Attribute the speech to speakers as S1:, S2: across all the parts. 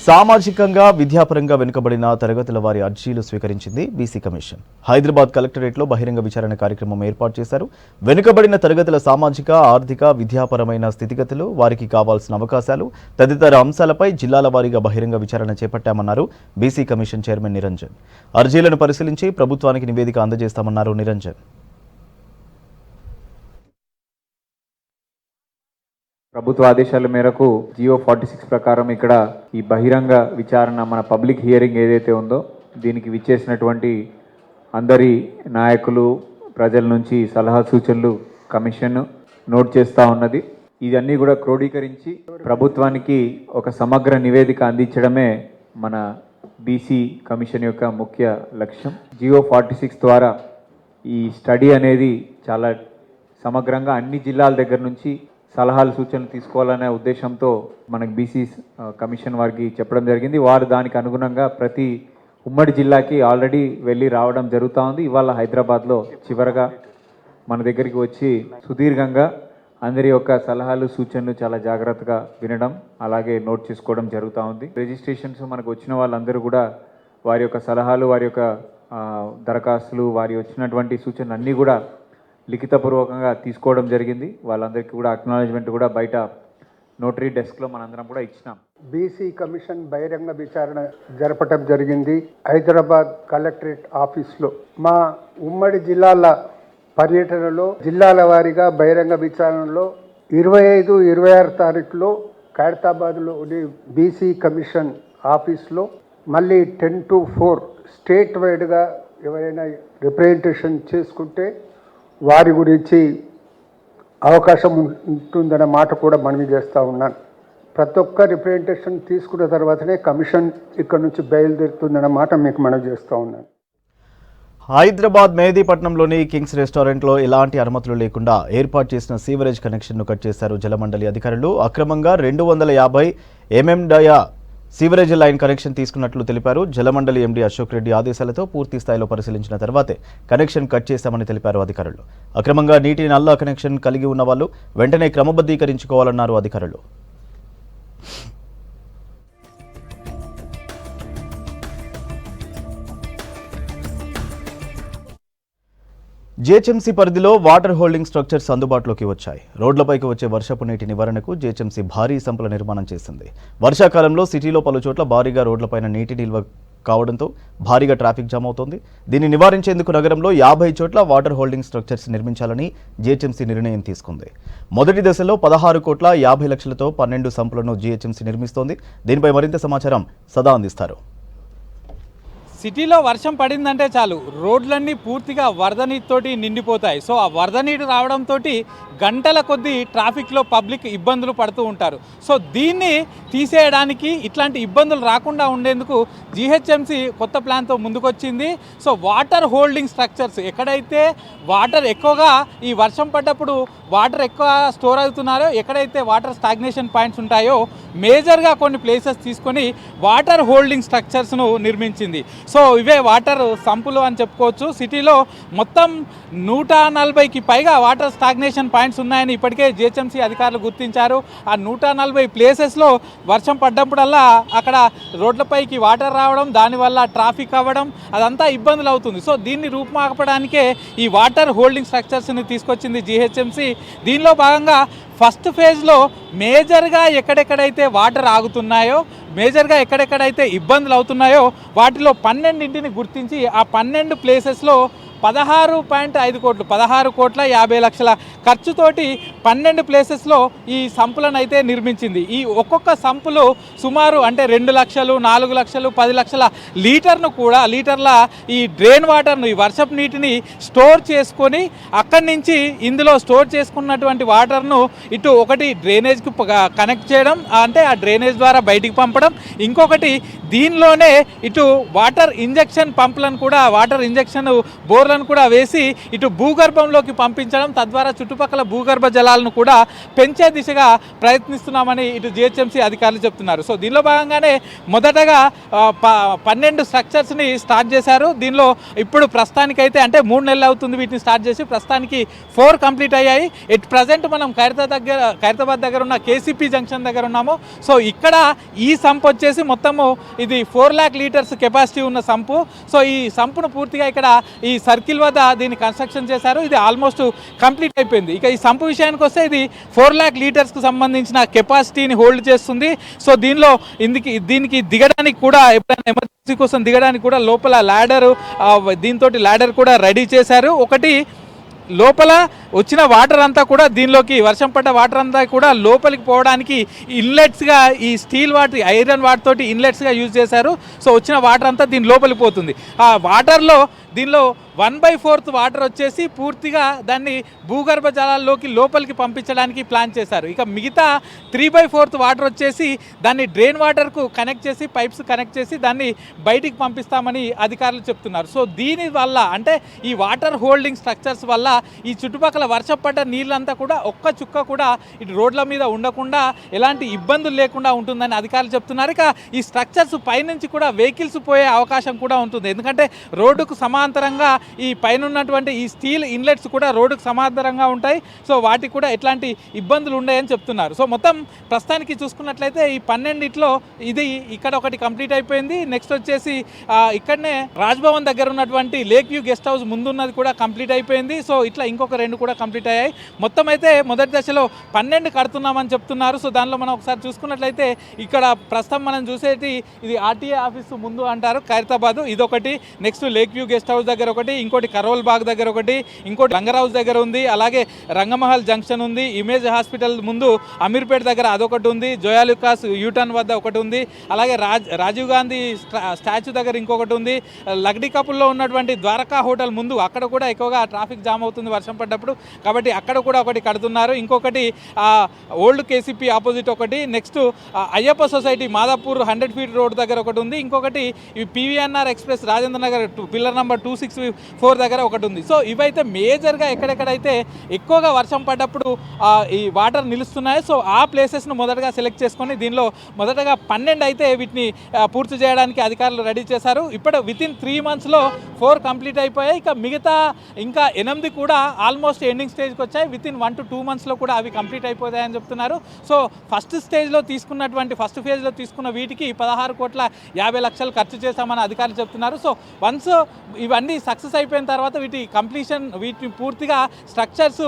S1: సామాజికంగా విద్యాపరంగా వెనుకబడిన తరగతుల వారి అర్జీలు స్వీకరించింది బీసీ కమిషన్. హైదరాబాద్ కలెక్టరేట్లో బహిరంగ విచారణ కార్యక్రమం ఏర్పాటు చేశారు. వెనుకబడిన తరగతుల సామాజిక, ఆర్థిక, విద్యాపరమైన స్థితిగతులు, వారికి కావాల్సిన అవకాశాలు తదితర అంశాలపై జిల్లాల వారీగా బహిరంగ విచారణ చేపట్టామన్నారు బీసీ కమిషన్ చైర్మన్ నిరంజన్. అర్జీలను పరిశీలించి ప్రభుత్వానికి నివేదిక అందజేస్తామన్నారు నిరంజన్.
S2: ప్రభుత్వ ఆదేశాల మేరకు జియో 46 ప్రకారం ఇక్కడ ఈ బహిరంగ విచారణ మన పబ్లిక్ హియరింగ్ ఏదైతే ఉందో దీనికి విచ్చేసినటువంటి అందరి నాయకులు ప్రజల నుంచి సలహా సూచనలు కమిషన్ నోట్ చేస్తూ ఉన్నది. ఇవన్నీ కూడా క్రోడీకరించి ప్రభుత్వానికి ఒక సమగ్ర నివేదిక అందించడమే మన బీసీ కమిషన్ యొక్క ముఖ్య లక్ష్యం. జియో 46 ద్వారా ఈ స్టడీ అనేది చాలా సమగ్రంగా అన్ని జిల్లాల దగ్గర నుంచి సలహాలు సూచనలు తీసుకోవాలనే ఉద్దేశంతో మనకు బీసీ కమిషన్ వారికి చెప్పడం జరిగింది. వారు దానికి అనుగుణంగా ప్రతి ఉమ్మడి జిల్లాకి ఆల్రెడీ వెళ్ళి రావడం జరుగుతూ ఉంది. ఇవాళ హైదరాబాద్లో చివరగా మన దగ్గరికి వచ్చి సుదీర్ఘంగా అందరి యొక్క సలహాలు సూచనలు చాలా జాగ్రత్తగా వినడం అలాగే నోట్ చేసుకోవడం జరుగుతూ ఉంది. రిజిస్ట్రేషన్స్ మనకు వచ్చిన వాళ్ళందరూ కూడా వారి యొక్క సలహాలు, వారి యొక్క దరఖాస్తులు, వారి వచ్చినటువంటి సూచనలు అన్నీ కూడా లిఖితపూర్వకంగా తీసుకోవడం జరిగింది. వాళ్ళందరికీ కూడా అక్నాలెడ్జ్మెంట్ కూడా బయట నోటరీ డెస్క్లో మనందరం కూడా ఇచ్చినాం.
S3: బీసీ కమిషన్ బహిరంగ విచారణ జరపటం జరిగింది హైదరాబాద్ కలెక్టరేట్ ఆఫీస్లో. మా ఉమ్మడి జిల్లాల పర్యటనలో జిల్లాల వారీగా బహిరంగ విచారణలో 25, 26 తారీఖులో ఖైరతాబాద్లోని బీసీ కమిషన్ ఆఫీస్లో, మళ్ళీ 10 to 4 స్టేట్ వైడ్గా ఎవరైనా రిప్రజెంటేషన్ చేసుకుంటే వారి గురించి అవకాశం ఉంటుందన్న మాట కూడా మనవి చేస్తూ ఉన్నాను. ప్రతి ఒక్క రిప్రజెంటేషన్ తీసుకున్న తర్వాతనే కమిషన్ ఇక్కడ నుంచి బయలుదేరుతుందన్న మాట మీకు మనవి చేస్తూ ఉన్నాను.
S1: హైదరాబాద్ మెహదీపట్నంలోని కింగ్స్ రెస్టారెంట్లో ఎలాంటి అనుమతులు లేకుండా ఏర్పాటు చేసిన సీవరేజ్ కనెక్షన్ను కట్ చేశారు జలమండలి అధికారులు. అక్రమంగా 250 mm సీవరేజ్ లైన్ కనెక్షన్ తీసుకున్నట్లు తెలిపారు. జలమండలి ఎండీ అశోక్ రెడ్డి ఆదేశాలతో పూర్తి స్థాయిలో పరిశీలించిన తర్వాతే కనెక్షన్ కట్ చేశామని తెలిపారు అధికారులు. అక్రమంగా నీటి నల్లా కనెక్షన్ కలిగి ఉన్న వాళ్ళు వెంటనే క్రమబద్ధీకరించుకోవాలన్నారు అధికారులు. జీహెచ్ఎంసీ పరిధిలో వాటర్ హోల్డింగ్ స్ట్రక్చర్స్ అందుబాటులోకి వచ్చాయి. రోడ్లపైకి వచ్చే వర్షపు నీటి నివారణకు జీహెచ్ఎంసీ భారీ సంపుల నిర్మాణం చేసింది. వర్షాకాలంలో సిటీలో పలు చోట్ల భారీగా రోడ్లపైన నీటి నిల్వ కావడంతో భారీగా ట్రాఫిక్ జామ్ అవుతోంది. దీన్ని నివారించేందుకు నగరంలో 50 చోట్ల వాటర్ హోల్డింగ్ స్ట్రక్చర్స్ నిర్మించాలని జీహెచ్ఎంసీ నిర్ణయం తీసుకుంది. మొదటి దశలో 16,50 లక్షలతో 12 సంపులను జీహెచ్ఎంసీ నిర్మిస్తోంది. దీనిపై మరింత సమాచారం సదా అందిస్తారు.
S4: సిటీలో వర్షం పడిందంటే చాలు రోడ్లన్నీ పూర్తిగా వరద నీటితోటి నిండిపోతాయి. సో ఆ వరద నీరు రావడంతో గంటల కొద్దీ ట్రాఫిక్లో పబ్లిక్ ఇబ్బందులు పడుతూ ఉంటారు. సో దీన్ని తీసేయడానికి, ఇట్లాంటి ఇబ్బందులు రాకుండా ఉండేందుకు జీహెచ్ఎంసీ కొత్త ప్లాన్తో ముందుకొచ్చింది. సో వాటర్ హోల్డింగ్ స్ట్రక్చర్స్, ఎక్కడైతే వాటర్ ఎక్కువగా ఈ వర్షం పడ్డప్పుడు వాటర్ ఎక్కువ స్టోర్ అవుతున్నారో, ఎక్కడైతే వాటర్ స్టాగ్నేషన్ పాయింట్స్ ఉంటాయో మేజర్గా కొన్ని ప్లేసెస్ తీసుకొని వాటర్ హోల్డింగ్ స్ట్రక్చర్స్ను నిర్మించింది. సో ఇవే వాటర్ సంపులు అని చెప్పుకోవచ్చు. సిటీలో మొత్తం 140కి పైగా వాటర్ స్టాగ్నేషన్ పాయింట్స్ ఉన్నాయని ఇప్పటికే జిహెచ్ఎంసీ అధికారులు గుర్తించారు. ఆ 140 ప్లేసెస్లో వర్షం పడ్డప్పుడల్లా అక్కడ రోడ్లపైకి వాటర్ రావడం, దానివల్ల ట్రాఫిక్ అవ్వడం, అదంతా ఇబ్బందులు అవుతుంది. సో దీన్ని రూపుమాపడానికే ఈ వాటర్ హోల్డింగ్ స్ట్రక్చర్స్ని తీసుకొచ్చింది జిహెచ్ఎంసీ. దీనిలో భాగంగా ఫస్ట్ ఫేజ్లో మేజర్గా ఎక్కడెక్కడైతే వాటర్ ఆగుతున్నాయో, మేజర్గా ఎక్కడెక్కడైతే ఇబ్బందులు అవుతున్నాయో వాటిలో 12ని గుర్తించి ఆ 12 ప్లేసెస్లో 16.5 కోట్లు 16,50,00,000 ఖర్చుతోటి 12 ప్లేసెస్లో ఈ సంపులను అయితే నిర్మించింది. ఈ ఒక్కొక్క సంపులు సుమారు అంటే 2 లక్షలు, 4 లక్షలు, 10 లక్షల లీటర్ల ఈ డ్రైన్ వాటర్ను, ఈ వర్షపు నీటిని స్టోర్ చేసుకొని అక్కడి నుంచి ఇందులో స్టోర్ చేసుకున్నటువంటి వాటర్ను ఇటు ఒకటి డ్రైనేజ్కి కనెక్ట్ చేయడం, అంటే ఆ డ్రైనేజ్ ద్వారా బయటికి పంపడం, ఇంకొకటి దీనిలోనే ఇటు వాటర్ ఇంజెక్షన్ పంపులను కూడా, వాటర్ ఇంజెక్షన్ బోర్ బోర్లను కూడా వేసి ఇటు భూగర్భంలోకి పంపించడం, తద్వారా చుట్టుపక్కల భూగర్భ జలాలను కూడా పెంచే దిశగా ప్రయత్నిస్తున్నామని ఇటు జిహెచ్ఎంసీ అధికారులు చెప్తున్నారు. సో దీనిలో భాగంగానే మొదటగా 12 స్ట్రక్చర్స్ని స్టార్ట్ చేశారు. దీనిలో ఇప్పుడు ప్రస్తుతానికైతే అంటే 3 నెలలు అవుతుంది వీటిని స్టార్ట్ చేసి, ప్రస్తుతానికి 4 కంప్లీట్ అయ్యాయి. ఎట్ ప్రజెంట్ మనం ఖైరతాబాద్ దగ్గర ఉన్న కేసీపీ జంక్షన్ దగ్గర ఉన్నాము. సో ఇక్కడ ఈ సంప్ వచ్చేసి మొత్తము ఇది 4 lakh లీటర్స్ కెపాసిటీ ఉన్న సంపు. సో ఈ సంపును పూర్తిగా ఇక్కడ ఈ సర్కిల్ వద్ద దీన్ని కన్స్ట్రక్షన్ చేశారు. ఇది ఆల్మోస్ట్ కంప్లీట్ అయిపోయింది. ఇక ఈ సంపు విషయానికి వస్తే ఇది 4 lakh లీటర్స్కు సంబంధించిన కెపాసిటీని హోల్డ్ చేస్తుంది. సో దీనికి దిగడానికి కూడా ఎప్పుడైనా ఎమర్జెన్సీ కోసం దిగడానికి కూడా లోపల ల్యాడర్, దీంతో ల్యాడర్ కూడా రెడీ చేశారు. ఒకటి లోపల వచ్చిన వాటర్ అంతా కూడా దీనిలోకి వర్షం పడ్డ వాటర్ అంతా కూడా లోపలికి పోవడానికి ఇన్లెట్స్గా ఈ స్టీల్ వాటర్, ఐరన్ వాటర్ తోటి ఇన్లెట్స్గా యూజ్ చేశారు. సో వచ్చిన వాటర్ అంతా దీని లోపలికి పోతుంది. ఆ వాటర్లో దీనిలో 1/4 వాటర్ వచ్చేసి పూర్తిగా దాన్ని భూగర్భ జలాల్లోకి లోపలికి పంపించడానికి ప్లాన్ చేశారు. ఇక మిగతా 3/4 వాటర్ వచ్చేసి దాన్ని డ్రైన్ వాటర్కు కనెక్ట్ చేసి, పైప్స్ కనెక్ట్ చేసి దాన్ని బయటికి పంపిస్తామని అధికారులు చెప్తున్నారు. సో దీని వల్ల అంటే ఈ వాటర్ హోల్డింగ్ స్ట్రక్చర్స్ వల్ల ఈ చుట్టుపక్కల వర్షం పడ్డ నీళ్ళంతా కూడా ఒక్క చుక్క కూడా ఇటు రోడ్ల మీద ఉండకుండా ఎలాంటి ఇబ్బందులు లేకుండా ఉంటుందని అధికారులు చెప్తున్నారు. ఇక ఈ స్ట్రక్చర్స్ పైనుంచి కూడా వెహికల్స్ పోయే అవకాశం కూడా ఉంటుంది. ఎందుకంటే రోడ్డుకు సమాంతరంగా ఈ పైన ఉన్నటువంటి ఈ స్టీల్ ఇన్లెట్స్ కూడా రోడ్డుకు సమాంతరంగా ఉంటాయి. సో వాటికి కూడా ఎట్లాంటి ఇబ్బందులు ఉన్నాయని చెప్తున్నారు. సో మొత్తం ప్రస్తుతానికి చూసుకున్నట్లయితే ఈ 12లో ఇది ఇక్కడ ఒకటి కంప్లీట్ అయిపోయింది. నెక్స్ట్ వచ్చేసి ఇక్కడనే రాజ్భవన్ దగ్గర ఉన్నటువంటి లేక్ వ్యూ గెస్ట్ హౌస్ ముందున్నది కూడా కంప్లీట్ అయిపోయింది. సో ఇట్లా ఇంకొక 2 కూడా కంప్లీట్ అయ్యాయి. మొత్తం అయితే మొదటి దశలో 12 కడుతున్నామని చెప్తున్నారు. సో దానిలో మనం ఒకసారి చూసుకున్నట్లయితే ఇక్కడ ప్రస్తుతం మనం చూసేది ఇది ఆర్టీఏ ఆఫీసు ముందు అంటారు ఖైరతాబాద్, ఇదొకటి. Next lake view guest house దగ్గర ఒకటి, ఇంకోటి కరోల్ బాగ్ దగ్గర ఒకటి, ఇంకోటి లంగర్ హౌస్ దగ్గర ఉంది, అలాగే రంగమహల్ జంక్షన్ ఉంది, ఇమేజ్ హాస్పిటల్ ముందు అమీర్పేట దగ్గర అదొకటి ఉంది, జోయాలుకాస్ యూటర్న్ వద్ద ఒకటి ఉంది, అలాగే రాజీవ్ గాంధీ స్టాచ్యూ దగ్గర ఇంకొకటి ఉంది, లగ్డీ కపుల్లో ఉన్నటువంటి ద్వారకా హోటల్ ముందు అక్కడ కూడా ఎక్కువగా ట్రాఫిక్ జామ్ అవుతుంది వర్షం పడ్డప్పుడు, కాబట్టి అక్కడ కూడా ఒకటి కడుతున్నారు. ఇంకొకటి ఓల్డ్ కేసీపీ ఆపోజిట్ ఒకటి, next Ayyappa society Madhapur 100 feet road దగ్గర ఒకటి ఉంది, ఇంకొకటి PVNR express Rajendra Nagar pillar number 264 దగ్గర ఒకటి ఉంది. సో ఇవైతే మేజర్గా ఎక్కడెక్కడైతే ఎక్కువగా వర్షం పడ్డప్పుడు ఈ వాటర్ నిలుస్తున్నాయి. సో ఆ ప్లేసెస్ను మొదటగా సెలెక్ట్ చేసుకొని దీనిలో మొదటగా 12 అయితే వీటిని పూర్తి చేయడానికి అధికారులు రెడీ చేశారు. ఇప్పుడు వితిన్ 3 monthsలో 4 కంప్లీట్ అయిపోయాయి. ఇక మిగతా ఇంకా 8 కూడా ఆల్మోస్ట్ ఎండింగ్ స్టేజ్కి వచ్చాయి. వితిన్ 1 to 2 monthsలో కూడా అవి కంప్లీట్ అయిపోతాయని చెప్తున్నారు. సో ఫస్ట్ ఫేజ్లో తీసుకున్న వీటికి 16,50,00,000 ఖర్చు చేశామని అధికారులు చెప్తున్నారు. సో వన్స్ ఇవన్నీ సక్సెస్ అయిపోయిన తర్వాత వీటిని పూర్తిగా స్ట్రక్చర్స్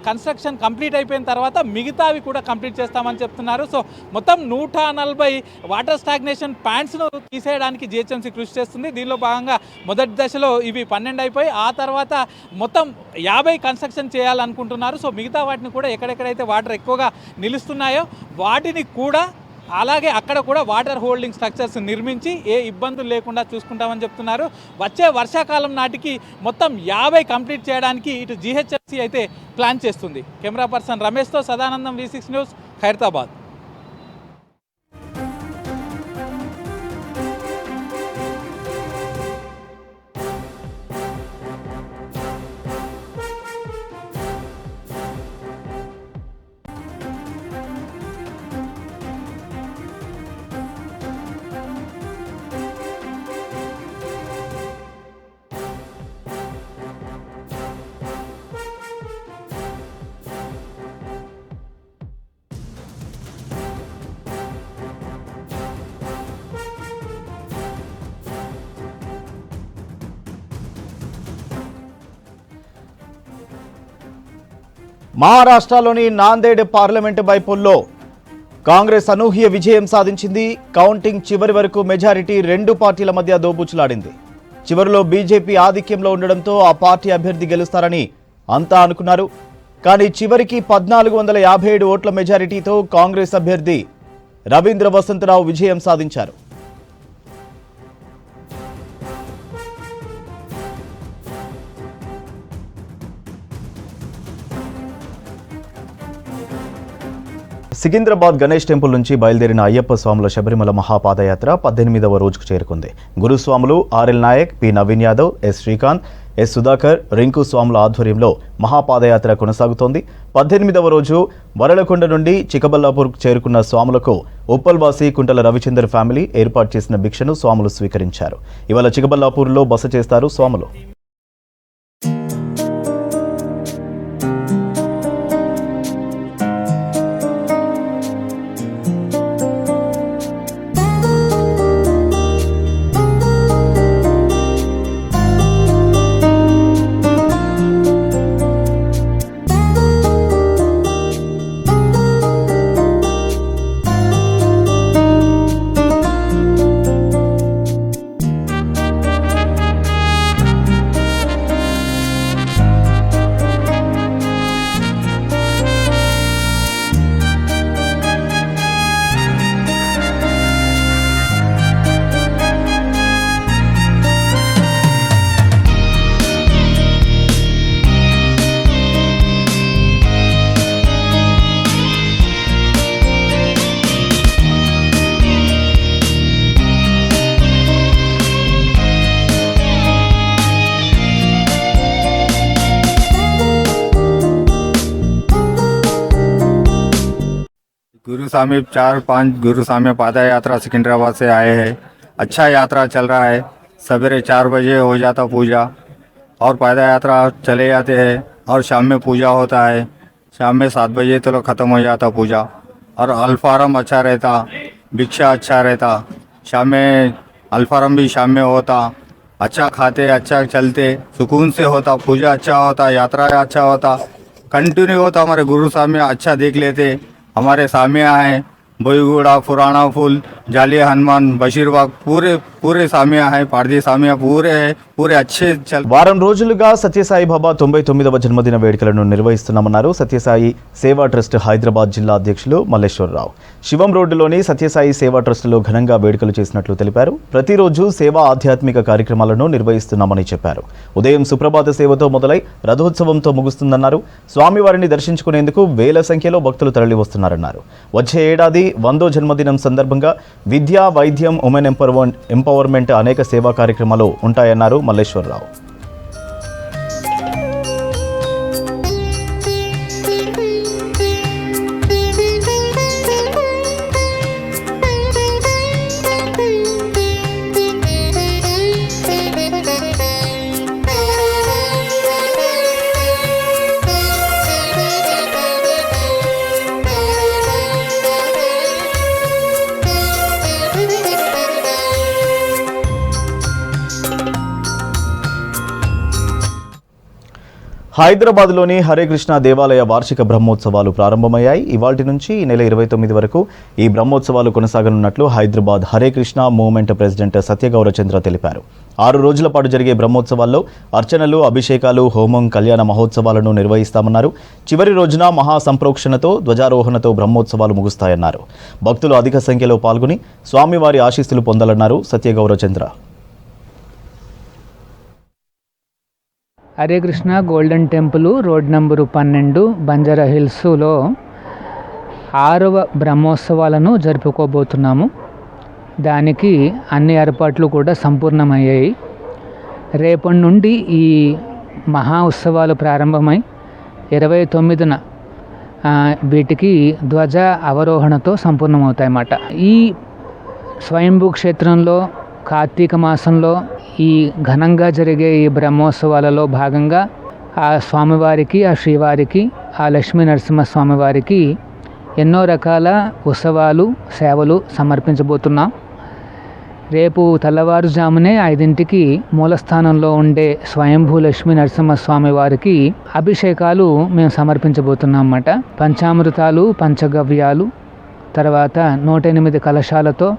S4: కన్స్ట్రక్షన్ కంప్లీట్ అయిపోయిన తర్వాత మిగతావి కూడా కంప్లీట్ చేస్తామని చెప్తున్నారు. సో మొత్తం 140 వాటర్ స్టాగ్నేషన్ ప్యాంట్స్ను తీసేయడానికి జిహెచ్ఎంసీ కృషి చేస్తుంది. దీనిలో భాగంగా మొదటి దశలో ఇవి 12 అయిపోయి ఆ తర్వాత మొత్తం 50 కన్స్ట్రక్షన్ చేయాలనుకుంటున్నారు. సో మిగతా వాటిని కూడా ఎక్కడెక్కడైతే వాటర్ ఎక్కువగా నిలుస్తున్నాయో వాటిని కూడా అలాగే అక్కడ కూడా వాటర్ హోల్డింగ్ స్ట్రక్చర్స్ నిర్మించి ఏ ఇబ్బందులు లేకుండా చూసుకుంటామని చెప్తున్నారు. వచ్చే వర్షాకాలం నాటికి మొత్తం 50 కంప్లీట్ చేయడానికి ఇటు జిహెచ్ఎంసీ అయితే ప్లాన్ చేస్తుంది. కెమెరా పర్సన్ రమేష్తో సదానందం, V6 న్యూస్, ఖైరతాబాద్.
S1: మహారాష్ట్రలోని నాందేడ్ పార్లమెంటు బైపోల్లో కాంగ్రెస్ అనూహ్య విజయం సాధించింది. కౌంటింగ్ చివరి వరకు మెజారిటీ 2 పార్టీల మధ్య దోబూచులాడింది. చివరిలో బీజేపీ ఆధిక్యంలో ఉండడంతో ఆ పార్టీ అభ్యర్థి గెలుస్తారని అంతా అనుకున్నారు. కానీ చివరికి 1457 ఓట్ల మెజారిటీతో కాంగ్రెస్ అభ్యర్థి రవీంద్ర వసంతరావు విజయం సాధించారు. సికింద్రాబాద్ గణేష్ టెంపుల్ నుంచి బయలుదేరిన అయ్యప్ప స్వాముల శబరిమల మహాపాదయాత్ర 18వ రోజుకు చేరుకుంది. గురుస్వాములు RL Nayak, P Naveen Yadav, S Srikanth, S Sudhakar, Rinku స్వాముల ఆధ్వర్యంలో మహాపాదయాత్ర కొనసాగుతోంది. 18వ రోజు వరలకొండ నుండి చికబల్లాపూర్ చేరుకున్న స్వాములకు ఉప్పల్వాసి కుంటల రవిచందర్ ఫ్యామిలీ ఏర్పాటు చేసిన భిక్షను స్వాములు స్వీకరించారు. ఇవాళ చికబల్లాపూర్లో బస చేస్తారు స్వాములు.
S5: गुरु स्वामी 4-5 गुरु स्वामी पादा यात्रा सिकंदराबाद से आए हैं। अच्छा यात्रा चल रहा है। सवेरे 4 बजे हो जाता पूजा और पादा यात्रा चले जाते हैं और शाम में पूजा होता है। शाम में 7 बजे तो ख़त्म हो जाता पूजा और अल्फारम अच्छा रहता, भिक्षा अच्छा रहता। शाम में अल्फारम भी शाम में होता। अच्छा खाते, अच्छा चलते, सुकून से होता। पूजा अच्छा होता, यात्रा अच्छा होता, कंटिन्यू होता। हमारे गुरु स्वामी अच्छा देख लेते। हमारे सामिया हैं, बोईगुड़ा, पुराना फूल, जालिया हनुमान, बशीरबाग, पूरे सामिया हैं, पारदी सामिया पूरे हैं, पूरे अच्छे चल।
S1: వారం రోజులుగా సత్యసాయి బాబా 99వ జన్మదిన వేడుకలను నిర్వహిస్తున్నామన్నారు సత్యసాయి సేవా ట్రస్ట్ హైదరాబాద్ జిల్లా అధ్యక్షులు మల్లేశ్వరరావు. శివం రోడ్డులోని సత్యసాయి సేవా ట్రస్టులో ఘనంగా వేడుకలు చేసినట్లు తెలిపారు. ప్రతిరోజు సేవా ఆధ్యాత్మిక కార్యక్రమాలను నిర్వహిస్తున్నామని చెప్పారు. ఉదయం సుప్రభాత సేవతో మొదలై రథోత్సవంతో ముగుస్తుందన్నారు. స్వామివారిని దర్శించుకునేందుకు వేల సంఖ్యలో భక్తులు తరలి వస్తున్నారన్నారు. వచ్చే ఏడాది 100వ జన్మదినం సందర్భంగా విద్య, వైద్యం, ఉమెన్ ఎంపవర్మెంట్ అనేక సేవా కార్యక్రమాలు ఉంటాయన్నారు మల్లేశ్వరరావు. హైదరాబాద్లోని హరే కృష్ణ దేవాలయ వార్షిక బ్రహ్మోత్సవాలు ప్రారంభమయ్యాయి. ఇవాల్టి నుంచి ఈ నెల 29 వరకు ఈ బ్రహ్మోత్సవాలు కొనసాగనున్నట్లు హైదరాబాద్ హరే కృష్ణ మూవ్మెంట్ ప్రెసిడెంట్ సత్యగౌరచంద్ర తెలిపారు. 6 రోజుల పాటు జరిగే బ్రహ్మోత్సవాల్లో అర్చనలు, అభిషేకాలు, హోమం, కళ్యాణ మహోత్సవాలను నిర్వహిస్తామన్నారు. చివరి రోజున మహాసంప్రోక్షణతో, ధ్వజారోహణతో బ్రహ్మోత్సవాలు ముగుస్తాయన్నారు. భక్తులు అధిక సంఖ్యలో పాల్గొని స్వామివారి ఆశీస్సులు పొందాలన్నారు Satyagaurachandra.
S6: Hare Krishna golden temple road number 12 Banjara హిల్స్లో 6వ బ్రహ్మోత్సవాలను జరుపుకోబోతున్నాము. దానికి అన్ని ఏర్పాట్లు కూడా సంపూర్ణమయ్యాయి. రేపటి నుండి ఈ మహా ఉత్సవాలు ప్రారంభమై 29న వీటికి ధ్వజ అవరోహణతో సంపూర్ణమవుతాయన్నమాట. ఈ స్వయంభూ క్షేత్రంలో కార్తీక మాసంలో ఈ ఘనంగా జరిగే ఈ బ్రహ్మోత్సవాలలో భాగంగా ఆ స్వామివారికి, ఆ శ్రీవారికి, ఆ లక్ష్మీ నరసింహస్వామివారికి ఎన్నో రకాల ఉత్సవాలు, సేవలు సమర్పించబోతున్నాం. రేపు తెల్లవారుజామునే 5ంటికి మూలస్థానంలో ఉండే స్వయంభూ లక్ష్మీ నరసింహస్వామి వారికి అభిషేకాలు మేము సమర్పించబోతున్నాం అన్నమాట. పంచామృతాలు, పంచగవ్యాలు, తర్వాత 108 కలశాలతో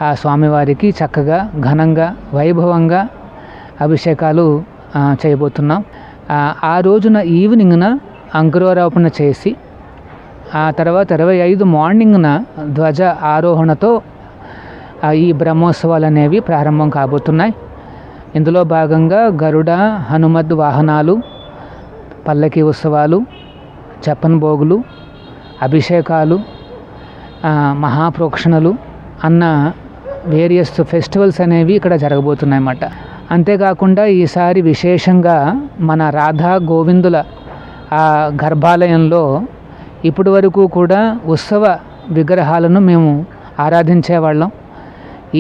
S6: ఆ స్వామివారికి చక్కగా ఘనంగా వైభవంగా అభిషేకాలు చేయబోతున్నాం. ఆ రోజున ఈవినింగ్న అంకురారోపణ చేసి ఆ తర్వాత 25 మార్నింగ్న ధ్వజ ఆరోహణతో ఈ బ్రహ్మోత్సవాలు అనేవి ప్రారంభం కాబోతున్నాయి. ఇందులో భాగంగా గరుడ, హనుమద్ వాహనాలు, పల్లకి ఉత్సవాలు, చెప్పన్ భోగులు, అభిషేకాలు, మహాప్రోక్షణలు అన్న వేరియస్ ఫెస్టివల్స్ అనేవి ఇక్కడ జరగబోతున్నాయి అన్నమాట. అంతేకాకుండా ఈసారి విశేషంగా మన రాధా గోవిందుల ఆ గర్భాలయంలో ఇప్పటి వరకు కూడా ఉత్సవ విగ్రహాలను మేము ఆరాధించేవాళ్ళం.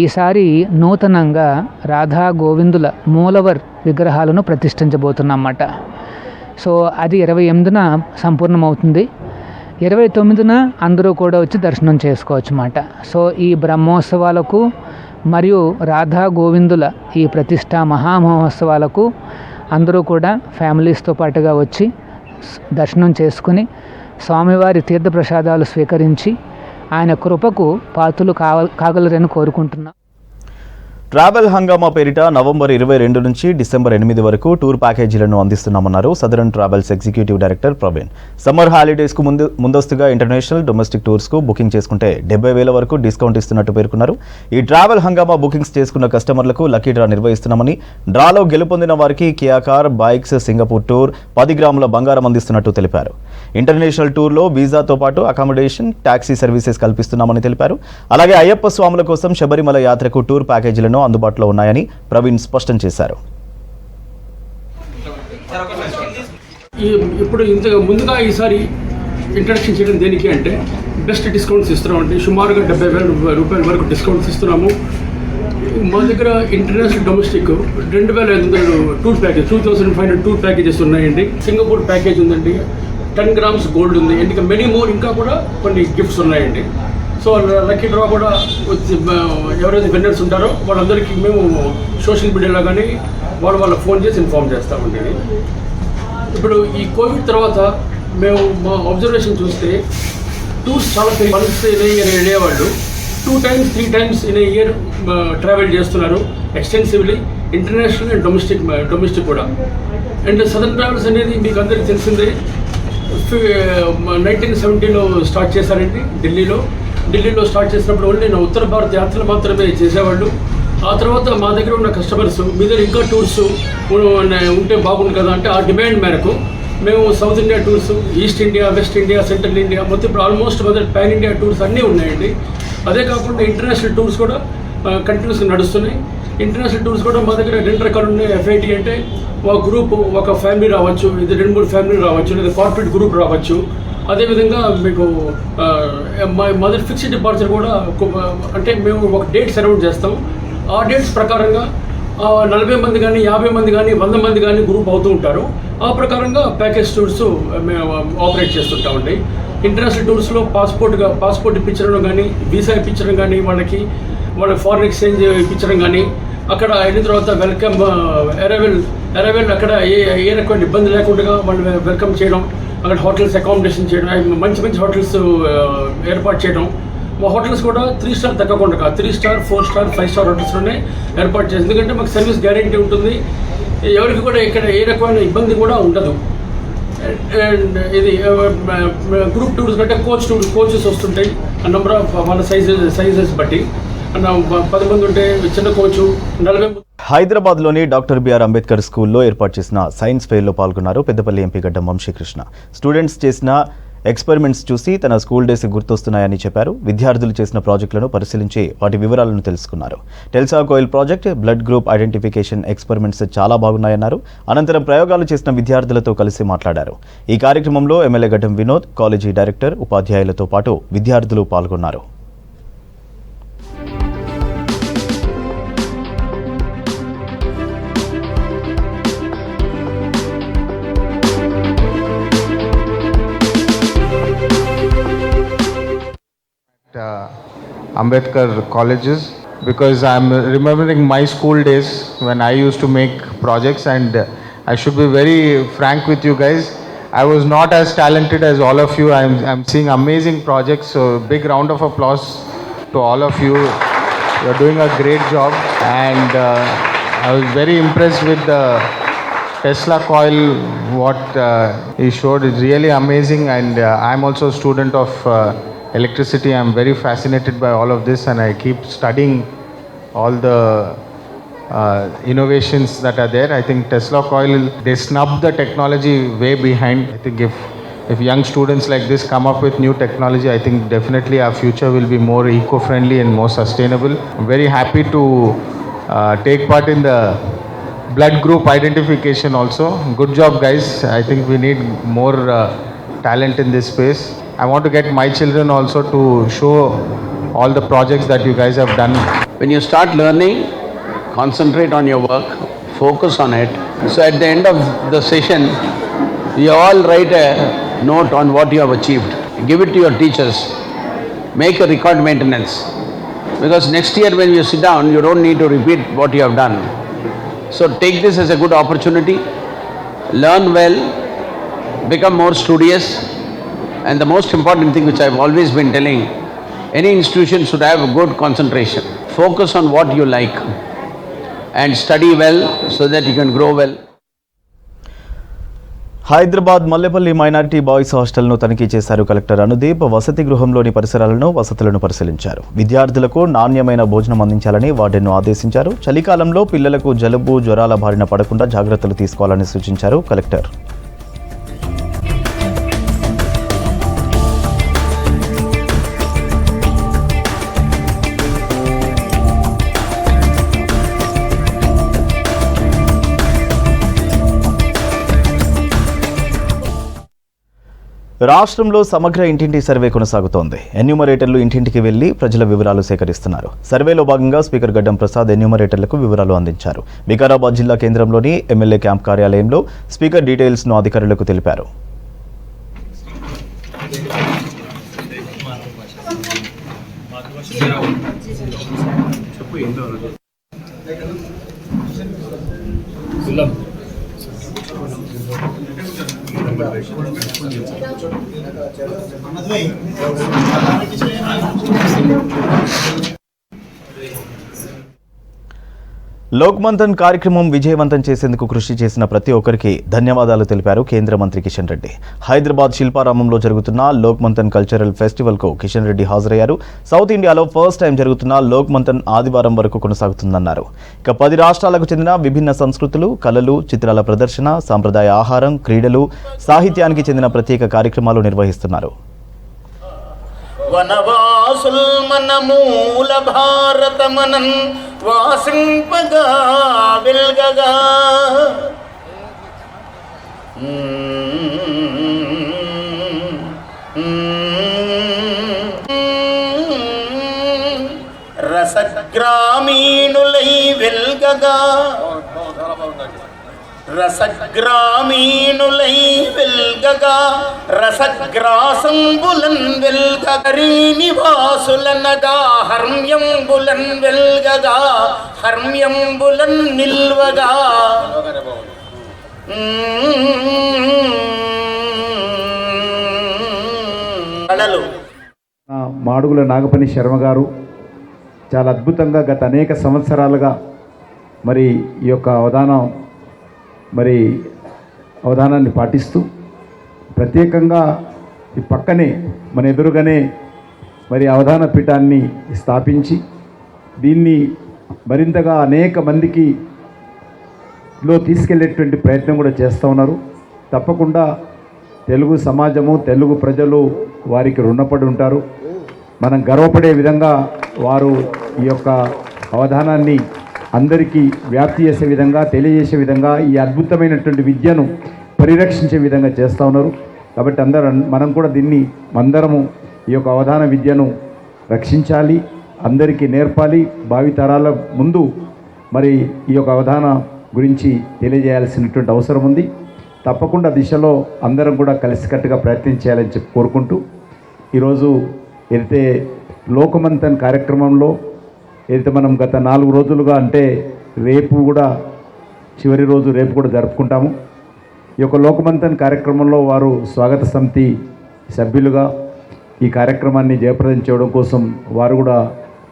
S6: ఈసారి నూతనంగా రాధా గోవిందుల మూలవర్ విగ్రహాలను ప్రతిష్ఠించబోతున్నమాట. సో అది 28న సంపూర్ణమవుతుంది. 29న అందరూ కూడా వచ్చి దర్శనం చేసుకోవచ్చు అన్నమాట. సో ఈ బ్రహ్మోత్సవాలకు మరియు రాధా గోవిందుల ఈ ప్రతిష్ఠా మహామహోత్సవాలకు అందరూ కూడా ఫ్యామిలీస్తో పాటుగా వచ్చి దర్శనం చేసుకుని స్వామివారి తీర్థప్రసాదాలు స్వీకరించి ఆయన కృపకు పాత్రులు కాగలరని కోరుకుంటున్నాం.
S1: ట్రావెల్ హంగామా పేరిట నవంబర్ 22 నుంచి డిసెంబర్ 8 వరకు టూర్ ప్యాకేజీలను అందిస్తున్నామన్నారు Southern Travels executive director Praveen. Summer హాలిడేస్కు ముందస్తుగా ఇంటర్నేషనల్, డొమెస్టిక్ టూర్స్కు బుకింగ్ చేసుకుంటే 70,000 వరకు డిస్కౌంట్ ఇస్తున్నట్టు పేర్కొన్నారు. ఈ ట్రావెల్ హంగామా బుకింగ్స్ చేసుకున్న కస్టమర్లకు లక్కీ డ్రా నిర్వహిస్తున్నామని, డ్రాలో గెలుపొందిన వారికి Kia car, bikes, Singapore tour, 10 గ్రాముల బంగారం అందిస్తున్నట్టు తెలిపారు. ఇంటర్నేషనల్ టూర్లో వీసాతో పాటు అకామిడేషన్, టాక్సీ సర్వీసెస్ కల్పిస్తున్నామని తెలిపారు. అలాగే అయ్యప్ప స్వాముల కోసం శబరిమల యాత్రకు టూర్ ప్యాకేజీలను అందుబాటులో ఉన్నాయని ప్రవీణ్ స్పష్టం చేశారు.
S7: ఇప్పుడు ఇంతగా ముందుగా ఈసారి ఇంట్రడక్షన్ చేయడం దేనికి అంటే బెస్ట్ డిస్కౌంట్స్ ఇస్తున్నాం అంటే సుమారుగా 70,000 రూపాయల వరకు డిస్కౌంట్స్ ఇస్తున్నాము. మా దగ్గర international, domestic 2,500 tour package, 2,500 tour packages ఉన్నాయండి. సింగపూర్ ప్యాకేజ్ ఉందండి, 10 గ్రామ్స్ గోల్డ్ ఉంది, ఇంకా మెనీ మోర్, ఇంకా కూడా కొన్ని గిఫ్ట్స్ ఉన్నాయండి. సో లక్కీ డ్రా కూడా ఎవరైతే విన్నర్స్ ఉంటారో వాళ్ళందరికీ మేము సోషల్ మీడియాలో కానీ వాళ్ళ ఫోన్ చేసి ఇన్ఫార్మ్ చేస్తామండి. ఇప్పుడు ఈ కోవిడ్ తర్వాత మేము మా అబ్జర్వేషన్ చూస్తే టూర్స్ చాలా మంత్స్ ఇన్ ఇయర్ వెళ్ళేవాళ్ళు 2 times 3 times in year travel చేస్తున్నారు ఎక్స్టెన్సివ్లీ, ఇంటర్నేషనల్ అండ్ డొమెస్టిక్ కూడా. అండ్ సదర్న్ ట్రావెల్స్ అనేది మీకు అందరికీ తెలిసిందే, 1970లో స్టార్ట్ చేశారండి. ఢిల్లీలో స్టార్ట్ చేసినప్పుడు ఓన్లీ ఉత్తర భారత యాత్రలు మాత్రమే చేసేవాళ్ళు. ఆ తర్వాత మా దగ్గర ఉన్న కస్టమర్స్ మీ దగ్గర ఇంకా టూర్స్ ఉంటే బాగుంది కదా అంటే ఆ డిమాండ్ మేరకు మేము south India tours, east India, west India, central India, మొత్తం ఇప్పుడు ఆల్మోస్ట్ మన పాన్ ఇండియా టూర్స్ అన్నీ ఉన్నాయండి. అదే కాకుండా ఇంటర్నేషనల్ టూర్స్ కూడా కంటిన్యూస్గా నడుస్తున్నాయి. ఇంటర్నేషనల్ టూర్స్ కూడా మా దగ్గర 2 రకాలు ఉన్నాయి. FIT అంటే ఒక గ్రూప్, ఒక ఫ్యామిలీ రావచ్చు, ఇది 2-3 ఫ్యామిలీ రావచ్చు, లేదా కార్పొరేట్ గ్రూప్ రావచ్చు. అదేవిధంగా మీకు మదర్ ఫిక్స్డ్ డిపార్చర్ కూడా అంటే మేము ఒక డేట్స్ అనౌన్స్ చేస్తాం. ఆ డేట్స్ ప్రకారంగా 40 మంది కానీ 50 మంది కానీ 100 మంది కానీ గ్రూప్ అవుతూ ఉంటారు. ఆ ప్రకారంగా ప్యాకేజ్ టూర్స్ మేము ఆపరేట్ చేస్తుంటామండి. ఇంటర్నేషనల్ టూర్స్లో పాస్పోర్ట్ ఇప్పించడం కానీ, వీసా ఇప్పించడం కానీ, వాళ్ళ ఫారెన్ ఎక్స్చేంజ్ ఇప్పించడం కానీ, అక్కడ అయిన తర్వాత వెల్కమ్ అరైవల్ అక్కడ ఏ రకమైన ఇబ్బంది లేకుండా వాళ్ళు వెల్కమ్ చేయడం, అక్కడ హోటల్స్ అకామిడేషన్ చేయడం, మంచి హోటల్స్ ఏర్పాటు చేయడం. మా హోటల్స్ కూడా 3 స్టార్ తగ్గకుండా 3 స్టార్, 4 స్టార్, 5 స్టార్ హోటల్స్లోనే ఏర్పాటు చేస్తాం. ఎందుకంటే మాకు సర్వీస్ గ్యారెంటీ ఉంటుంది, ఎవరికి కూడా ఇక్కడ ఏ రకమైన ఇబ్బంది కూడా ఉండదు. అండ్ ఇది గ్రూప్ టూర్స్ కంటే కోచెస్ వస్తుంటాయి. నెంబర్ ఆఫ్ వాళ్ళ సైజెస్ బట్టి 10 మంది ఉంటే చిన్న కోచ్, 40.
S1: హైదరాబాద్లోని డాక్టర్ బిఆర్ అంబేద్కర్ స్కూల్లో ఏర్పాటు చేసిన సైన్స్ ఫెయిర్లో పాల్గొన్నారు పెద్దపల్లి ఎంపీ గడ్డం వంశీకృష్ణ. స్టూడెంట్స్ చేసిన ఎక్స్పెరిమెంట్స్ చూసి తన స్కూల్ డేస్ గుర్తొస్తున్నాయని చెప్పారు. విద్యార్థులు చేసిన ప్రాజెక్టులను పరిశీలించి వాటి వివరాలను తెలుసుకున్నారు. టెల్సా coil project, blood group identification experiments చాలా బాగున్నాయన్నారు. అనంతరం ప్రయోగాలు చేసిన విద్యార్థులతో కలిసి మాట్లాడారు. ఈ కార్యక్రమంలో ఎమ్మెల్యే గడ్డం వినోద్, కాలేజీ డైరెక్టర్, ఉపాధ్యాయులతో పాటు విద్యార్థులు పాల్గొన్నారు.
S8: Ambedkar colleges, because I'm remembering my school days when I used to make projects, and I should be very frank with you guys, I was not as talented as all of you. I'm seeing amazing projects, so big round of applause to all of you. You're doing a great job, and I was very impressed with the Tesla coil, what he showed is really amazing, and I'm also a student of electricity. I'm very fascinated by all of this, and I keep studying all the innovations that are there. I think Tesla coil, they snubbed the technology way behind. I think if young students like this come up with new technology, I think definitely our future will be more eco-friendly and more sustainable. I'm very happy to take part in the blood group identification also. Good job, guys. I think we need more talent in this space. I want to get my children also to show all the projects that you guys have done.
S9: When you start learning, concentrate on your work, focus on it. So at the end of the session, you all write a note on what you have achieved. Give it to your teachers. Make a record maintenance. Because next year when you sit down, you don't need to repeat what you have done. So take this as a good opportunity. Learn well, become more studious. And the most important thing which I've always been telling, any institution should have a good concentration. Focus on what you like and study well so that you can grow well.
S1: Hyderabad Mallepally minority boys హాస్టల్ను తనిఖీ చేశారు collector Anudeep. వసతి గృహంలోని పరిసరాలను, వసతులను పరిశీలించారు. విద్యార్థులకు నాణ్యమైన భోజనం అందించాలని వార్డెన్ను ఆదేశించారు. చలికాలంలో పిల్లలకు జలుబు, జ్వరాల బారిన పడకుండా జాగ్రత్తలు తీసుకోవాలని సూచించారు కలెక్టర్. రాష్ట్రంలో సమగ్ర ఇంటింటి సర్వే కొనసాగుతోంది. ఎన్యూమరేటర్లు ఇంటింటికి వెళ్లి ప్రజల వివరాలు సేకరిస్తున్నారు. సర్వేలో భాగంగా స్పీకర్ గడ్డం ప్రసాద్ ఎన్యూమరేటర్లకు వివరాలు అందించారు. వికారాబాద్ జిల్లా కేంద్రంలోని ఎమ్మెల్యే క్యాంప్ కార్యాలయంలో స్పీకర్ డీటెయిల్స్ను అధికారులకు తెలిపారు. లోక్ మంథన్ కార్యక్రమం విజయవంతం చేసేందుకు కృషి చేసిన ప్రతి ఒక్కరికి ధన్యవాదాలు తెలిపారు కేంద్ర మంత్రి కిషన్ రెడ్డి. హైదరాబాద్ శిల్పారామంలో జరుగుతున్న లోక్ మంథన్ కల్చరల్ ఫెస్టివల్కు కిషన్ రెడ్డి హాజరయ్యారు. సౌత్ ఇండియాలో ఫస్ట్ టైం జరుగుతున్న లోక్ మంథన్ ఆదివారం వరకు కొనసాగుతుందన్నారు. ఇక 10 రాష్ట్రాలకు చెందిన విభిన్న సంస్కృతులు, కళలు, చిత్రాల ప్రదర్శన, సాంప్రదాయ ఆహారం, క్రీడలు, సాహిత్యానికి చెందిన ప్రత్యేక కార్యక్రమాలు నిర్వహిస్తున్నారు.
S10: వనవాసుల్ మన మూల భారతమనన్ వాసింపగా వెల్గగా రసగ్రామీణులై వెల్గగా రసగ్రామీణులై వెల్గగా రసగ్రాసంబులన్ వెల్గరీ నివాసులనగా హర్మ్యంబులన్ వెల్గగా హర్మ్యంబులన్ నిల్వగా కళలు.
S11: మాడుగుల నాగపని శర్మ గారు చాలా అద్భుతంగా గత అనేక సంవత్సరాలుగా మరి ఈ యొక్క అవధానాన్ని పాటిస్తూ ప్రత్యేకంగా ఈ పక్కనే మన ఎదురుగానే మరి అవధాన పీఠాన్ని స్థాపించి దీన్ని మరింతగా అనేక మందికి తీసుకెళ్లేటువంటి ప్రయత్నం కూడా చేస్తూ ఉన్నారు. తప్పకుండా తెలుగు సమాజము, తెలుగు ప్రజలు వారికి రుణపడి ఉంటారు. మనం గర్వపడే విధంగా వారు ఈ యొక్క అవధానాన్ని అందరికీ వ్యాప్తి చేసే విధంగా, తెలియజేసే విధంగా, ఈ అద్భుతమైనటువంటి విద్యను పరిరక్షించే విధంగా చేస్తూ ఉన్నారు. కాబట్టి మనం కూడా అందరము ఈ యొక్క అవధాన విద్యను రక్షించాలి, అందరికీ నేర్పాలి. భావితరాల ముందు మరి ఈ యొక్క అవధాన గురించి తెలియజేయాల్సినటువంటి అవసరం ఉంది. తప్పకుండా దిశలో అందరం కూడా కలిసికట్టుగా ప్రయత్నం చేయాలని చెప్పి కోరుకుంటూ, ఈరోజు ఏదైతే లోకమంథన్ కార్యక్రమంలో ఏదైతే మనం గత 4 రోజులుగా, అంటే రేపు కూడా చివరి రోజు రేపు కూడా జరుపుకుంటాము. ఈ యొక్క లోకమంథన్ కార్యక్రమంలో వారు స్వాగత సమితి సభ్యులుగా ఈ కార్యక్రమాన్ని జయప్రదం చేయడం కోసం వారు కూడా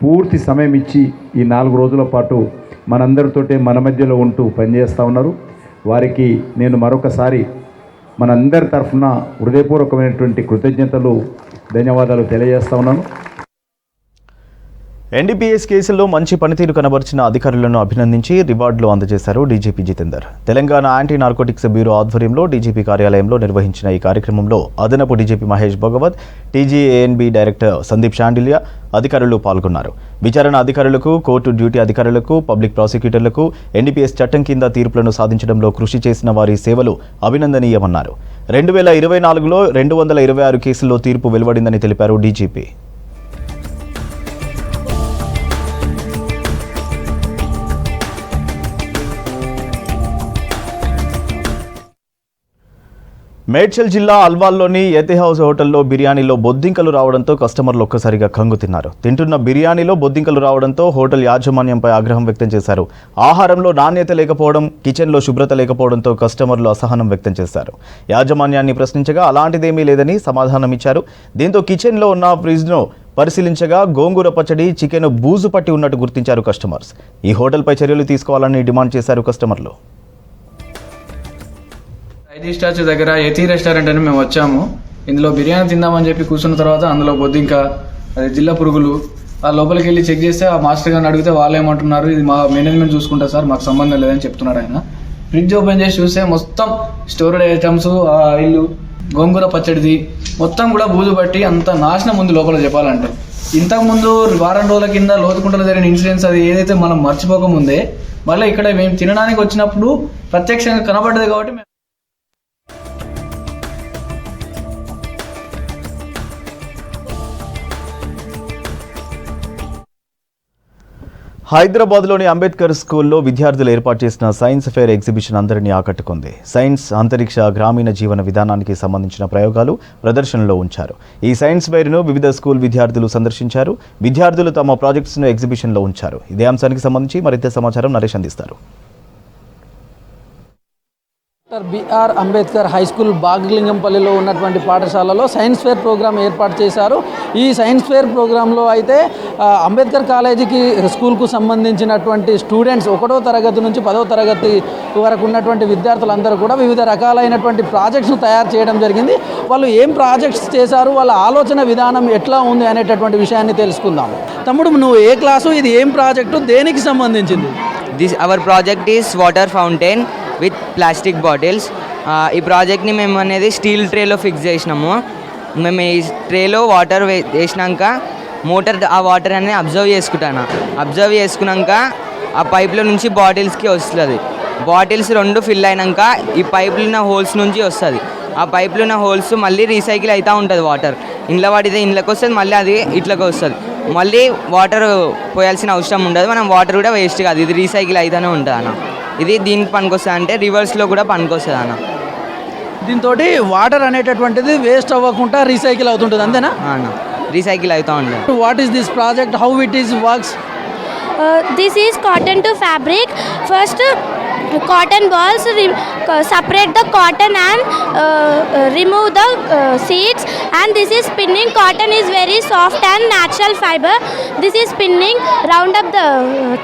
S11: పూర్తి సమయం ఇచ్చి ఈ 4 రోజుల పాటు మనందరితోటే మన మధ్యలో ఉంటూ పనిచేస్తూ ఉన్నారు. వారికి నేను మరొకసారి మనందరి తరఫున హృదయపూర్వకమైనటువంటి కృతజ్ఞతలు, ధన్యవాదాలు తెలియజేస్తూ ఉన్నాను.
S1: ఎన్డీపీఎస్ కేసుల్లో మంచి పనితీరు కనబరిచిన అధికారులను అభినందించి రివార్డులు అందజేశారు DGP Jitender. Telangana anti narcotics bureau ఆధ్వర్యంలో డీజీపీ కార్యాలయంలో నిర్వహించిన ఈ కార్యక్రమంలో అదనపు DGP Mahesh Bhagwat, TGANB director Sandeep Shandilya అధికారులు పాల్గొన్నారు. విచారణ అధికారులకు, కోర్టు డ్యూటీ అధికారులకు, పబ్లిక్ ప్రాసిక్యూటర్లకు ఎన్డీపీఎస్ చట్టం కింద తీర్పులను సాధించడంలో కృషి చేసిన వారి సేవలు అభినందనీయమన్నారు. 2024లో 226 కేసుల్లో తీర్పు వెలువడిందని తెలిపారు డీజీపీ. మేడ్చల్ జిల్లా అల్వాల్లోని యతి హౌస్ హోటల్లో బిర్యానీలో బొద్దింకలు రావడంతో కస్టమర్లు ఒక్కసారిగా కంగు తిన్నారు. తింటున్న బిర్యానీలో బొద్దింకలు రావడంతో హోటల్ యాజమాన్యంపై ఆగ్రహం వ్యక్తం చేశారు. ఆహారంలో నాణ్యత లేకపోవడం, కిచెన్లో శుభ్రత లేకపోవడంతో కస్టమర్లు అసహనం వ్యక్తం చేశారు. యాజమాన్యాన్ని ప్రశ్నించగా అలాంటిదేమీ లేదని సమాధానమిచ్చారు. దీంతో కిచెన్లో ఉన్న ఫ్రిడ్జ్ను పరిశీలించగా గోంగూర పచ్చడి, చికెన్ బూజు పట్టి ఉన్నట్టు గుర్తించారు కస్టమర్స్. ఈ హోటల్పై చర్యలు తీసుకోవాలని డిమాండ్ చేశారు కస్టమర్లు.
S12: ఐజీ స్టాచ్యూ దగ్గర యతి రెస్టారెంట్ అని మేము వచ్చాము. ఇందులో బిర్యానీ తిందామని చెప్పి కూర్చున్న తర్వాత అందులో బొద్దింక, అది జిల్లా పురుగులు. ఆ లోపలికి వెళ్ళి చెక్ చేస్తే ఆ మాస్టర్ గారిని అడిగితే వాళ్ళు ఏమంటున్నారు, ఇది మా మేనేజ్మెంట్ చూసుకుంటా సార్, మాకు సంబంధం లేదని చెప్తున్నాడు ఆయన. ఫ్రిడ్జ్ ఓపెన్ చేసి చూస్తే మొత్తం స్టోరేజ్ ఐటమ్స్, ఆ ఇల్లు గోంగూర పచ్చడిది మొత్తం కూడా బూజు పట్టి అంత నాశనం ఉంది లోపల చెప్పాలంటే. ఇంతకుముందు వారం రోజుల కింద లోతుకుంటలో జరిగిన ఇన్సిడెంట్స్ అది ఏదైతే మనం మర్చిపోకముందే మళ్ళీ ఇక్కడ మేము తినడానికి వచ్చినప్పుడు ప్రత్యక్షంగా కనబడ్డది కాబట్టి
S1: హైదరాబాద్లోని అంబేద్కర్ స్కూల్లో విద్యార్థులు ఏర్పాటు చేసిన సైన్స్ ఫెయిర్ ఎగ్జిబిషన్ అందరినీ ఆకట్టుకుంది. సైన్స్, అంతరిక్ష, గ్రామీణ జీవన విధానానికి సంబంధించిన ప్రయోగాలు ప్రదర్శనలో ఉంచారు. ఈ సైన్స్ ఫెయిర్ను వివిధ స్కూల్ విద్యార్థులు సందర్శించారు. విద్యార్థులు తమ ప్రాజెక్ట్స్ను ఎగ్జిబిషన్లో ఉంచారు. ఇదే అంశానికి సంబంధించి మరింత సమాచారం నరేష్ అందిస్తారు.
S13: Doctor BR Ambedkar high school బాగ్లింగంపల్లిలో ఉన్నటువంటి పాఠశాలలో సైన్స్ ఫేర్ ప్రోగ్రాం ఏర్పాటు చేశారు. ఈ సైన్స్ ఫేర్ ప్రోగ్రాంలో అయితే అంబేద్కర్ కాలేజీకి స్కూల్కు సంబంధించినటువంటి స్టూడెంట్స్ 1వ తరగతి నుంచి 10వ తరగతి వరకు ఉన్నటువంటి విద్యార్థులందరూ కూడా వివిధ రకాలైనటువంటి ప్రాజెక్ట్స్ను తయారు చేయడం జరిగింది. వాళ్ళు ఏం ప్రాజెక్ట్స్ చేశారు, వాళ్ళ ఆలోచన విధానం ఎట్లా ఉంది అనేటటువంటి విషయాన్ని తెలుసుకుందాం. తమ్ముడు, నువ్వు ఏ క్లాసు, ఇది ఏం ప్రాజెక్టు, దేనికి సంబంధించింది?
S14: Our project is water fountain with plastic bottles. ఈ ప్రాజెక్ట్ని మేము అనేది స్టీల్ ట్రేలో ఫిక్స్ చేసినాము. మేము ఈ ట్రేలో వాటర్ వేసినాక మోటార్ ఆ వాటర్ అనేది అబ్జర్వ్ చేసుకున్నాక ఆ పైప్లో నుంచి బాటిల్స్కి వస్తుంది. బాటిల్స్ 2 ఫిల్ అయినాక ఈ పైపులో ఉన్న హోల్స్ నుంచి వస్తుంది. ఆ పైపులో ఉన్న హోల్స్ మళ్ళీ రీసైకిల్ అవుతూ ఉంటుంది. వాటర్ ఇంట్లో పడితే ఇంట్లోకి వస్తుంది, మళ్ళీ అది ఇట్లోకి వస్తుంది. మళ్ళీ వాటర్ పోయాల్సిన అవసరం ఉండదు. మనం వాటర్ కూడా వేస్ట్ కాదు, ఇది రీసైకిల్ అవుతూనే ఉంటుంది అన్న. ఇది దీనికి పనికొస్తుంది, అంటే రివర్స్లో కూడా పనికొస్తుంది అన్న.
S13: దీంతో వాటర్ అనేటటువంటిది వేస్ట్ అవ్వకుండా రీసైకిల్ అవుతుంటుంది, అంతేనా?
S14: అన్న, రీసైకిల్ అవుతూ ఉంటుంది.
S13: What is this project, how it is works?
S15: This is cotton to fabric. First, cotton balls, separate the cotton and remove the seeds, and this is spinning. Cotton is very soft and natural fiber. This is spinning, round up the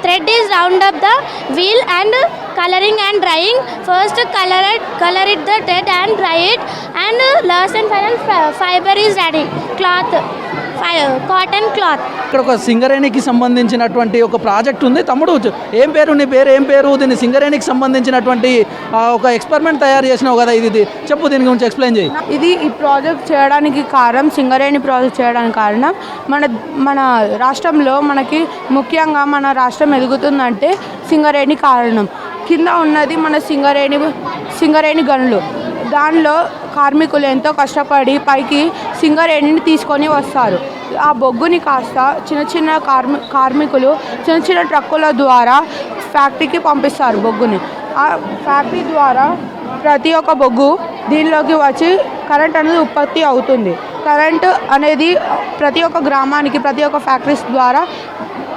S15: thread is round up the wheel, and coloring and drying. First color it the thread and dry it, and last and final fiber is ready. Cloth, cotton cloth.
S13: ఇక్కడ ఒక సింగరేణికి సంబంధించినటువంటి ఒక project ఉంది. తమ్ముడు, ఏం పేరు, నీ పేరు ఏం పేరు? దీన్ని సింగరేణికి సంబంధించినటువంటి ఒక ఎక్స్పెరిమెంట్ తయారు చేసినావు కదా, ఇది చెప్పు, దీని గురించి ఎక్స్ప్లెయిన్ చేయి.
S16: ఇది ఈ ప్రాజెక్ట్ చేయడానికి కారణం, సింగరేణి ప్రాజెక్ట్ చేయడానికి కారణం మన రాష్ట్రంలో మనకి ముఖ్యంగా మన రాష్ట్రం ఎదుగుతుందంటే సింగరేణి కారణం. కింద ఉన్నది మన సింగరేణి గనులు. దానిలో కార్మికులు ఎంతో కష్టపడి పైకి సింగరేణిని తీసుకొని వస్తారు. ఆ బొగ్గుని కాస్త చిన్న కార్మికులు చిన్న ట్రక్కుల ద్వారా ఫ్యాక్టరీకి పంపిస్తారు బొగ్గుని. ఆ ఫ్యాక్టరీ ద్వారా ప్రతి ఒక్క బొగ్గు దీనిలోకి వచ్చి కరెంట్ అనేది ఉత్పత్తి అవుతుంది. కరెంటు అనేది ప్రతి ఒక్క గ్రామానికి, ప్రతి ఒక్క ఫ్యాక్టరీస్ ద్వారా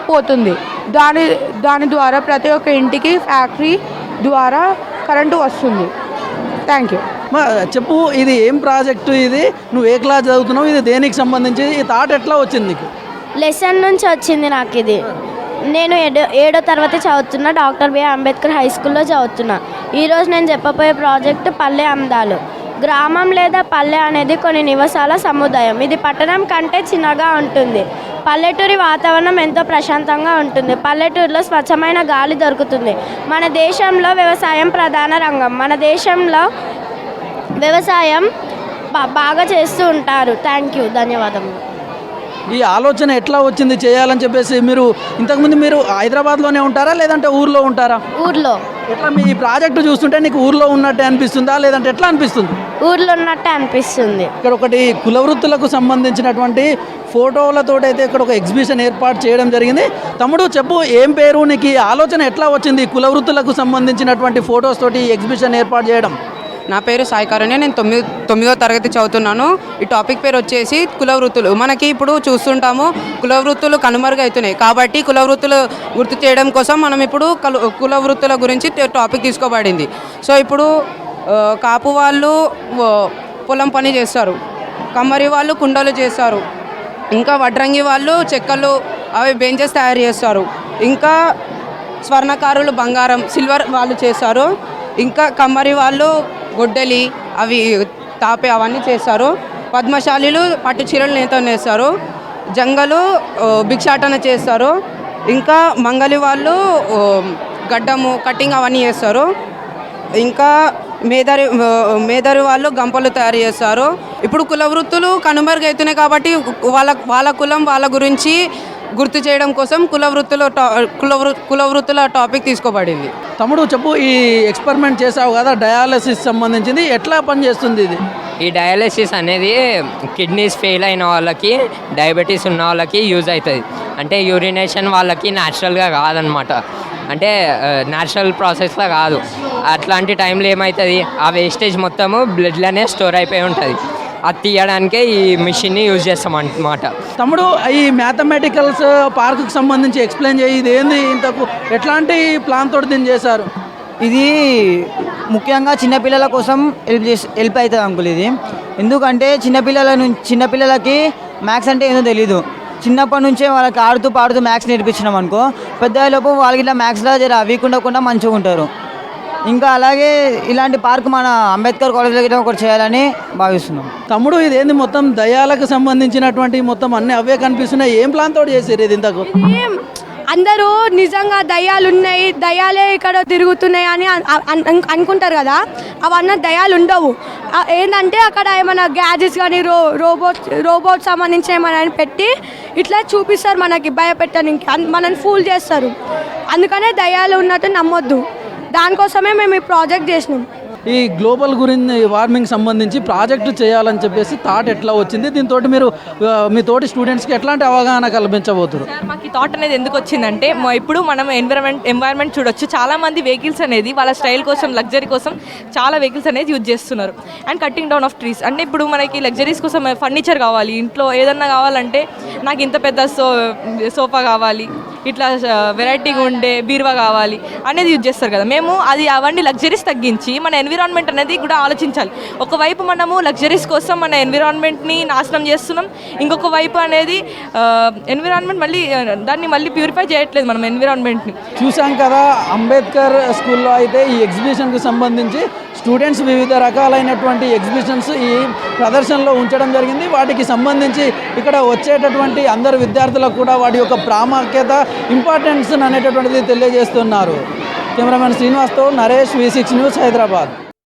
S16: పోతుంది. దాని ద్వారా ప్రతి ఒక్క ఇంటికి ఫ్యాక్టరీ ద్వారా కరెంటు వస్తుంది. Thank you.
S13: చెప్పు, ఇది ఏం ప్రాజెక్టు, ఇది నువ్వు ఏ క్లాస్ చదువుతున్నావు, ఇది దేనికి సంబంధించి, ఈ థాట్ ఎట్లా వచ్చింది నీకు?
S15: లెసన్ నుంచి వచ్చింది నాకు ఇది. నేను 7వ తరగతి చదువుతున్నా, డాక్టర్ బిఆర్ అంబేద్కర్ హై స్కూల్లో చదువుతున్నా. ఈరోజు నేను చెప్పబోయే ప్రాజెక్టు పల్లె అందాలు. గ్రామం లేదా పల్లె అనేది కొన్ని నివాసాల సముదాయం. ఇది పట్టణం కంటే చిన్నగా ఉంటుంది. పల్లెటూరి వాతావరణం ఎంతో ప్రశాంతంగా ఉంటుంది. పల్లెటూరులో స్వచ్ఛమైన గాలి దొరుకుతుంది. మన దేశంలో వ్యవసాయం ప్రధాన రంగం. మన దేశంలో వ్యవసాయం బాగా చేస్తూ ఉంటారు. థ్యాంక్ యూ, ధన్యవాదములు.
S13: ఈ ఆలోచన ఎట్లా వచ్చింది చేయాలని చెప్పేసి? మీరు ఇంతకుముందు మీరు హైదరాబాద్లోనే ఉంటారా లేదంటే ఊర్లో ఉంటారా?
S15: ఊర్లో.
S13: ఎట్లా మీ ప్రాజెక్టు చూస్తుంటే నీకు ఊర్లో ఉన్నట్టే అనిపిస్తుందా లేదంటే ఎట్లా అనిపిస్తుంది?
S15: ఊర్లో ఉన్నట్టే అనిపిస్తుంది.
S13: ఇక్కడ ఒకటి కుల వృత్తులకు సంబంధించినటువంటి ఫోటోలతోటి అయితే ఇక్కడ ఒక ఎగ్జిబిషన్ ఏర్పాటు చేయడం జరిగింది. తమ్ముడు చెప్పు, ఏం పేరు, నీకు ఈ ఆలోచన ఎట్లా వచ్చింది కుల వృత్తులకు సంబంధించినటువంటి ఫొటోస్ తోటి ఎగ్జిబిషన్ ఏర్పాటు చేయడం?
S17: నా పేరు సాయి కారుణ్య, నేను 9వ తరగతి చదువుతున్నాను. ఈ టాపిక్ పేరు వచ్చేసి కుల వృత్తులు. మనకి ఇప్పుడు చూస్తుంటాము కుల వృత్తులు కనుమరుగవుతున్నాయి, కాబట్టి కుల వృత్తులు గుర్తు చేయడం కోసం మనం ఇప్పుడు కుల వృత్తుల గురించి టాపిక్ తీసుకోబడింది. సో ఇప్పుడు కాపు వాళ్ళు పొలం పని చేస్తారు, కమ్మరి వాళ్ళు కుండలు చేస్తారు, ఇంకా వడ్రంగి వాళ్ళు చెక్కలు అవి బెంచెస్ తయారు చేస్తారు, ఇంకా స్వర్ణకారులు బంగారం సిల్వర్ వాళ్ళు చేస్తారు, ఇంకా కమ్మరి వాళ్ళు గొడ్డలి అవి తాపే అవన్నీ చేస్తారు, పద్మశాలీలు పట్టు చీరలు నేత నేస్తారు, జంగలు భిక్షాటన చేస్తారు, ఇంకా మంగలి వాళ్ళు గడ్డము కటింగ్ అవన్నీ చేస్తారు, ఇంకా మేదరి వాళ్ళు గంపలు తయారు చేస్తారు. ఇప్పుడు కుల వృత్తులు కనుమరుగవుతున్నాయి కాబట్టి వాళ్ళ కులం వాళ్ళ గురించి గుర్తు చేయడం కోసం కుల వృత్తుల టాపిక్ తీసుకోబడింది.
S13: తమ్ముడు చెప్పు, ఈ ఎక్స్పెరిమెంట్ చేసావు కదా డయాలసిస్ సంబంధించింది, ఎట్లా పనిచేస్తుంది ఇది?
S18: ఈ డయాలసిస్ అనేది కిడ్నీస్ ఫెయిల్ అయిన వాళ్ళకి, డయాబెటీస్ ఉన్న వాళ్ళకి యూజ్ అవుతుంది. అంటే యూరినేషన్ వాళ్ళకి న్యాచురల్గా కాదనమాట, అంటే న్యాచురల్ ప్రాసెస్లో కాదు. అట్లాంటి టైంలో ఏమవుతుంది, ఆ వేస్టేజ్ మొత్తము బ్లడ్లోనే స్టోర్ అయిపోయి ఉంటుంది. అది తీయడానికే ఈ మిషన్ని యూజ్ చేస్తాం అన్నమాట.
S13: తమ్ముడు, ఈ మ్యాథమెటికల్స్ పార్కుకి సంబంధించి ఎక్స్ప్లెయిన్ చేయి. ఇది ఏంది, ఇంతకు ఎట్లాంటి ప్లాన్ తోటి దీన్ని చేశారు?
S19: ఇది ముఖ్యంగా చిన్నపిల్లల కోసం హెల్ప్ అవుతుంది అంకుల్. ఇది ఎందుకంటే చిన్నపిల్లలకి మ్యాథ్స్ అంటే ఏదో తెలీదు. చిన్నప్పటి నుంచే వాళ్ళకి ఆడుతూ పాడుతూ మ్యాథ్స్ నేర్పించినాం అనుకో, పెద్దలోపు వాళ్ళకి ఇట్లా మ్యాథ్స్లో జర వీక్ ఉండకుండా మంచిగా ఉంటారు. ఇంకా అలాగే ఇలాంటి పార్క్ మన అంబేద్కర్ కాలేజ్లో గిట్ట ఒకటి చేయాలని భావిస్తున్నాం.
S13: తమ్ముడు, ఇదేంది మొత్తం దయ్యాలకు సంబంధించినటువంటి మొత్తం అన్నీ అవే కనిపిస్తున్నాయి. ఏం ప్లాన్ తోటి చేసారు ఇది ఇంతకు?
S16: అందరూ నిజంగా దయ్యాలు ఉన్నాయి, దయ్యాలే ఇక్కడ తిరుగుతున్నాయి అని అనుకుంటారు కదా. అవన్నీ దయ్యాలు ఉండవు. ఏంటంటే అక్కడ ఏమైనా గ్యాజెట్స్ కానీ రోబోట్ సంబంధించి ఏమైనా పెట్టి ఇట్లా చూపిస్తారు, మనకి భయపెట్టడానికి, మనల్ని ఫూల్ చేస్తారు. అందుకనే దయ్యాలు ఉన్నట్టు నమ్మొద్దు. దానికోసమే మేము ఈ ప్రాజెక్ట్ చేసినాం.
S13: ఈ గ్లోబల్ గురించి వార్మింగ్ సంబంధించి ప్రాజెక్టు చేయాలని చెప్పేసి థాట్ ఎట్లా వచ్చింది? దీంతో మీరు మీ తోటి స్టూడెంట్స్కి ఎట్లాంటి అవగాహన కల్పించబోతున్నారు?
S20: మాకు ఈ థాట్ అనేది ఎందుకు వచ్చిందంటే, ఇప్పుడు మనం ఎన్విరాన్మెంట్ చూడొచ్చు. చాలామంది వెహికల్స్ అనేది వాళ్ళ స్టైల్ కోసం, లగ్జరీ కోసం చాలా వెహికల్స్ అనేది యూజ్ చేస్తున్నారు. And cutting down of trees. అంటే ఇప్పుడు మనకి లగ్జరీస్ కోసం ఫర్నిచర్ కావాలి, ఇంట్లో ఏదన్నా కావాలంటే నాకు ఇంత పెద్ద సోఫా కావాలి, ఇట్లా వెరైటీగా ఉండే బీరువా కావాలి అనేది యూజ్ చేస్తారు కదా. మేము అవన్నీ లగ్జరీస్ తగ్గించి మన ఎన్విరాన్మెంట్ అనేది కూడా ఆలోచించాలి. ఒకవైపు మనము లగ్జరీస్ కోసం మన ఎన్విరాన్మెంట్ని నాశనం చేస్తున్నాం, ఇంకొక వైపు అనేది ఎన్విరాన్మెంట్ దాన్ని మళ్ళీ ప్యూరిఫై చేయట్లేదు మనం ఎన్విరాన్మెంట్ని.
S13: చూసాం కదా, అంబేద్కర్ స్కూల్లో అయితే ఈ ఎగ్జిబిషన్కి సంబంధించి స్టూడెంట్స్ వివిధ రకాలైనటువంటి ఎగ్జిబిషన్స్ ఈ ప్రదర్శనలో ఉంచడం జరిగింది. వాటికి సంబంధించి ఇక్కడ వచ్చేటటువంటి అందరు విద్యార్థులకు కూడా వాటి యొక్క ప్రాముఖ్యత, ఇంపార్టెన్స్ అనేటటువంటిది తెలియజేస్తున్నారు. కెమెరామెన్ శ్రీనివాస్తో నరేష్, V6 న్యూస్, హైదరాబాద్.